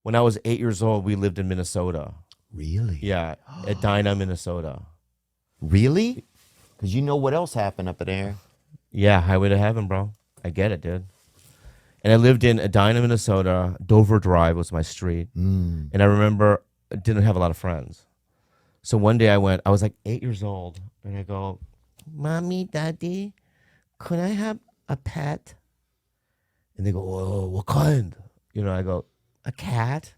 When I was 8 years old, we lived in Minnesota. Really? Yeah, Edina, Minnesota. Really? Because you know what else happened up there. Yeah, Highway to Heaven, bro. I get it, dude. And I lived in Edina, Minnesota. Dover Drive was my street. And I remember I didn't have a lot of friends. So one day I was like 8 years old, and I go, Mommy, Daddy, could I have a pet? And they go, whoa, what kind? I go, a cat.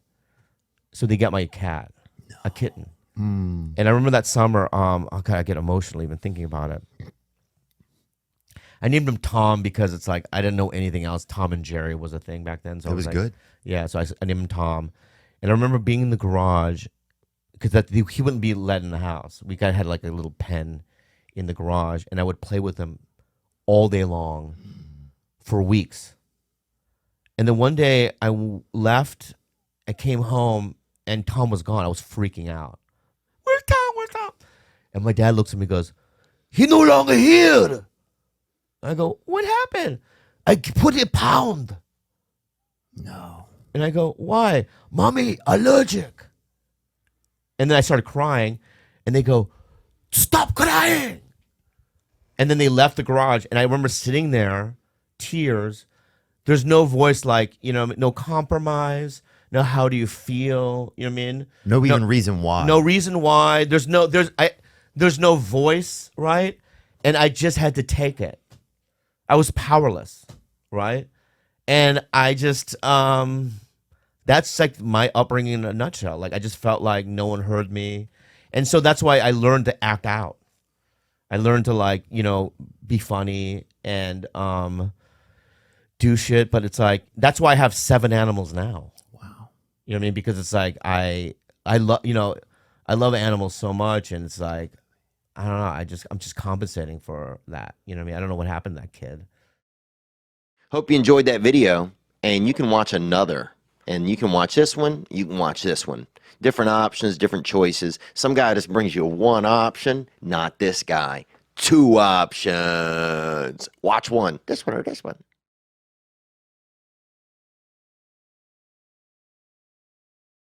So they got my cat, a kitten. And I remember that summer, okay, I get emotional even thinking about it. I named him Tom because it's like I didn't know anything else. Tom and Jerry was a thing back then. So It I was like, good. Yeah, so I named him Tom. And I remember being in the garage because he wouldn't be let in the house. We had like a little pen in the garage, and I would play with him all day long for weeks. And then one day left, I came home, and Tom was gone. I was freaking out. Where's Tom? Where's Tom? And my dad looks at me and goes, "He no longer here." I go, "What happened?" "I put a pound." No. And I go, "Why?" "Mommy, allergic." And then I started crying, and they go, "Stop crying." And then they left the garage, and I remember sitting there, tears. There's no voice like, no compromise, no how do you feel, you know what I mean? No even reason why. No reason why. There's no voice, right? And I just had to take it. I was powerless, right? And I just that's like my upbringing in a nutshell. Like I just felt like no one heard me. And so that's why I learned to act out. I learned to be funny and do shit, but it's like that's why I have 7 animals now. Wow. You know what I mean? Because it's like I love I love animals so much, and it's like I don't know. I'm just compensating for that. You know what I mean? I don't know what happened to that kid. Hope you enjoyed that video, and you can watch another. And you can watch this one, you can watch this one. Different options, different choices. Some guy just brings you one option, not this guy. 2 options. Watch one, this one or this one.